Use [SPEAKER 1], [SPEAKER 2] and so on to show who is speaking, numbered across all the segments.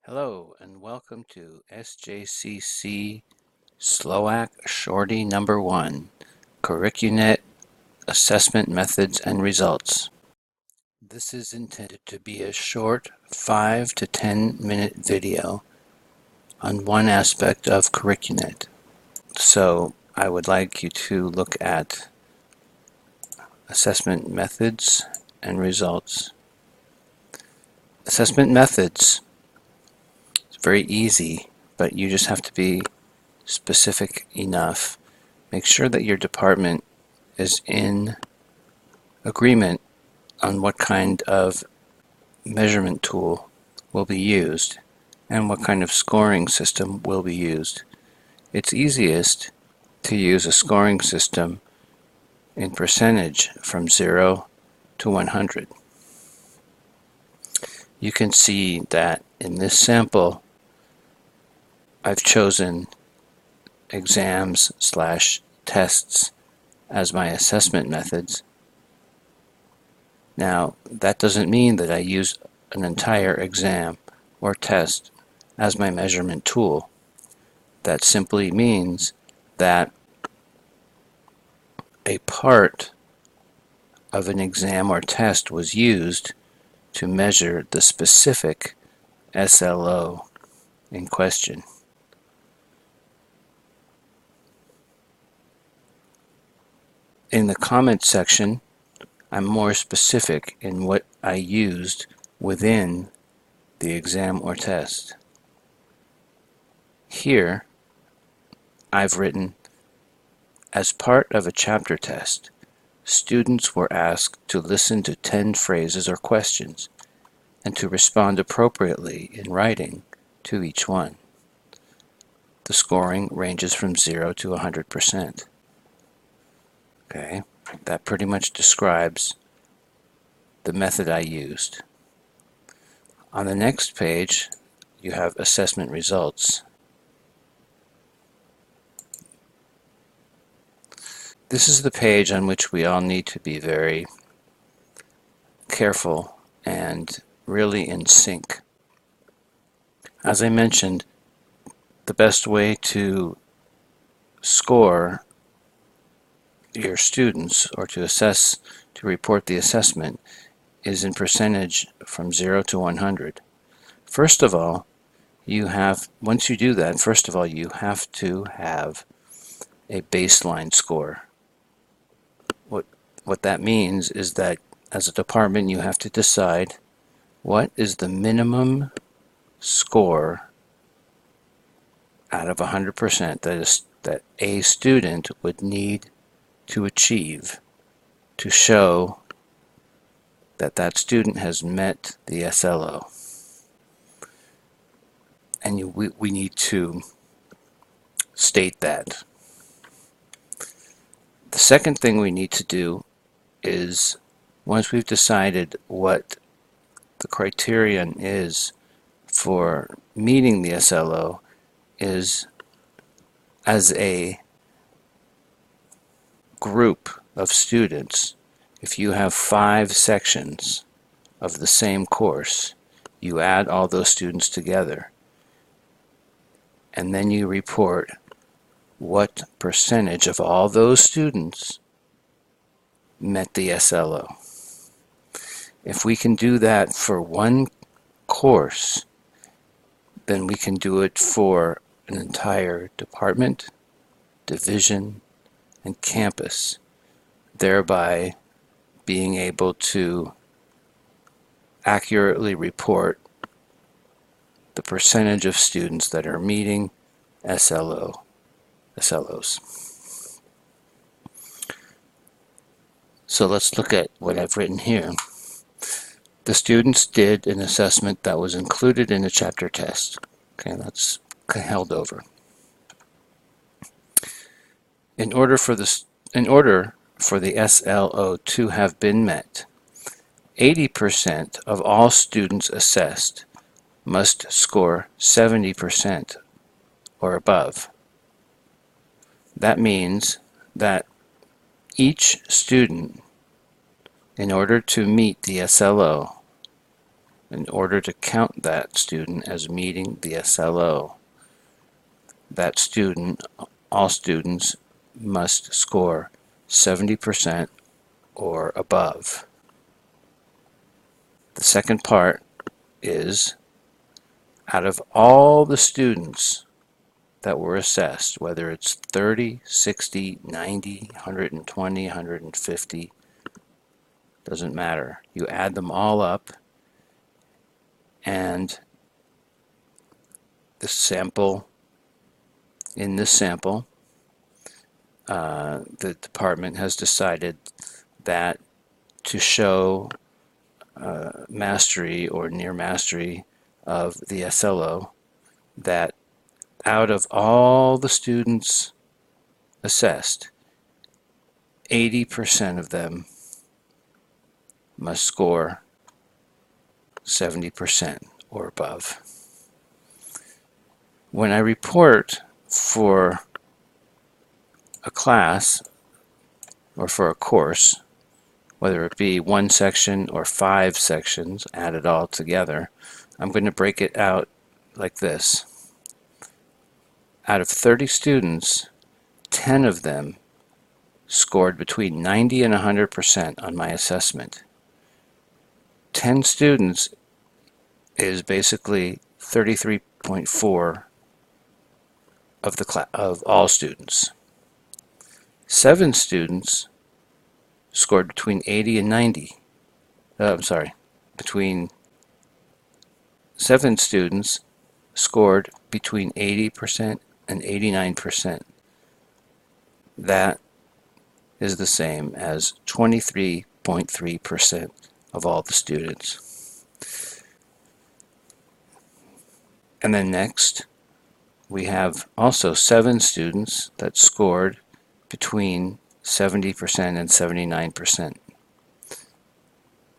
[SPEAKER 1] Hello and welcome to SJCC Slovak Shorty number 1, CurricUNET Assessment Methods and Results. This is intended to be a short 5 to 10 minute video on one aspect of CurricUNET. So I would like you to look at assessment methods and results. Assessment methods. Very easy, but you just have to be specific enough. Make sure that your department is in agreement on what kind of measurement tool will be used and what kind of scoring system will be used. It's easiest to use a scoring system in percentage from 0 to 100. You can see that in this sample I've chosen exams/tests as my assessment methods. Now, that doesn't mean that I use an entire exam or test as my measurement tool. That simply means that a part of an exam or test was used to measure the specific SLO in question. In the comments section, I'm more specific in what I used within the exam or test. Here, I've written, as part of a chapter test, students were asked to listen to 10 phrases or questions and to respond appropriately in writing to each one. The scoring ranges from 0 to 100%. Okay, that pretty much describes the method I used. On the next page, you have assessment results. This is the page on which we all need to be very careful and really in sync. As I mentioned, the best way to score your students or to report the assessment is in percentage from 0 to 100. First of all, once you do that, first of all, you have to have a baseline score. What that means is that as a department, you have to decide what is the minimum score out of 100% that a student would need to achieve to show that that student has met the SLO. And we need to state that. The second thing we need to do is, once we've decided what the criterion is for meeting the SLO, is as a group of students, if you have 5 sections of the same course, you add all those students together and then you report what percentage of all those students met the SLO. If we can do that for one course, then we can do it for an entire department, division, and campus, thereby being able to accurately report the percentage of students that are meeting SLOs. So let's look at what I've written here. The students did an assessment that was included in a chapter test. Okay, that's held over. In order for the SLO to have been met, 80% of all students assessed must score 70% or above. That means that each student, in order to meet the SLO, in order to count that student as meeting the SLO, that student, all students, must score 70% or above. The second part is, out of all the students that were assessed, whether it's 30, 60, 90, 120, 150, doesn't matter. You add them all up, and the sample, in this sample, the department has decided that to show mastery or near mastery of the SLO, that out of all the students assessed, 80% of them must score 70% or above. When I report for a class or for a course, whether it be one section or 5 sections added all together, I'm going to break it out like this. Out of 30 students, 10 of them scored between 90 and 100% on my assessment. 10 students is basically 33.4 of all students. 7 students scored between 80 and 90. Between 7 students scored between 80% and 89%. That is the same as 23.3% of all the students. And then next, we have also 7 students that scored between 70% and 79%.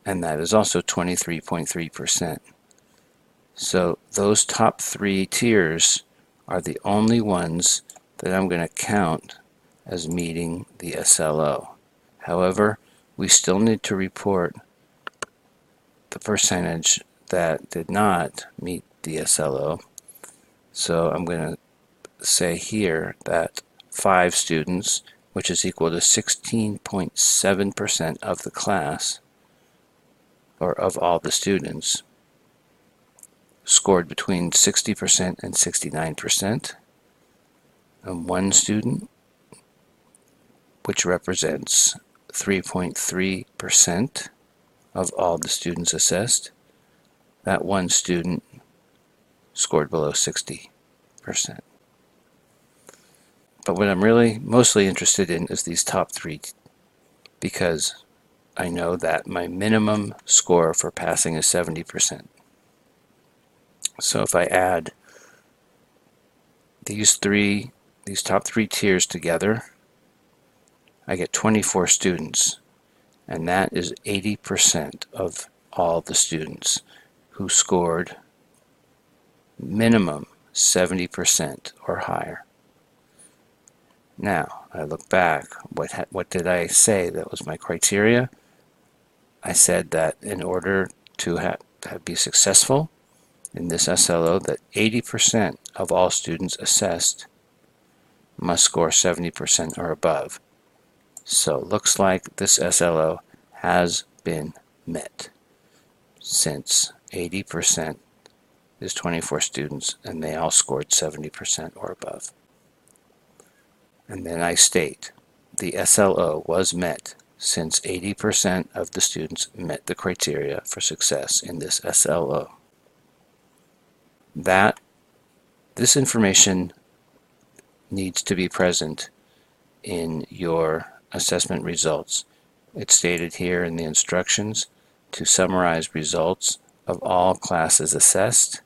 [SPEAKER 1] And that is also 23.3%. So those top 3 tiers are the only ones that I'm going to count as meeting the SLO. However, we still need to report the percentage that did not meet the SLO. So I'm going to say here that 5 students, which is equal to 16.7% of the class, or of all the students, scored between 60% and 69%, and 1 student, which represents 3.3% of all the students assessed, that 1 student scored below 60%. But what I'm really mostly interested in is these top 3, because I know that my minimum score for passing is 70%. So if I add these top 3 tiers together, I get 24 students, and that is 80% of all the students who scored minimum 70% or higher. Now, I look back, what did I say that was my criteria? I said that in order to be successful in this SLO, that 80% of all students assessed must score 70% or above. So it looks like this SLO has been met, since 80% is 24 students and they all scored 70% or above. And then I state the SLO was met since 80% of the students met the criteria for success in this SLO. This information needs to be present in your assessment results. It's stated here in the instructions to summarize results of all classes assessed,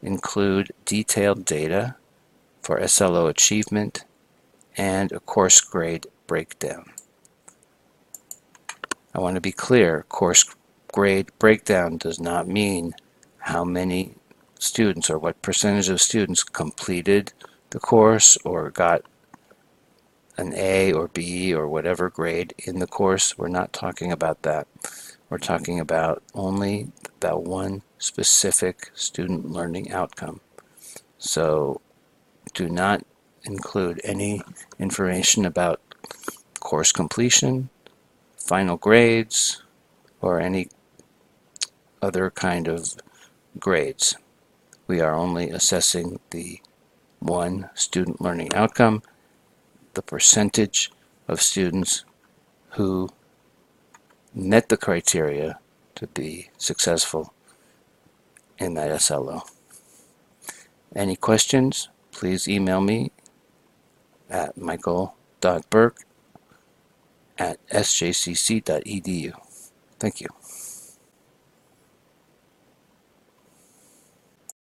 [SPEAKER 1] include detailed data for SLO achievement, and a course grade breakdown. I want to be clear, course grade breakdown does not mean how many students or what percentage of students completed the course or got an A or B or whatever grade in the course. We're not talking about that. We're talking about only about one specific student learning outcome. So do not include any information about course completion, final grades, or any other kind of grades. We are only assessing the one student learning outcome, the percentage of students who met the criteria to be successful in that SLO. Any questions, please email me at michael.burke@sjcc.edu. Thank you.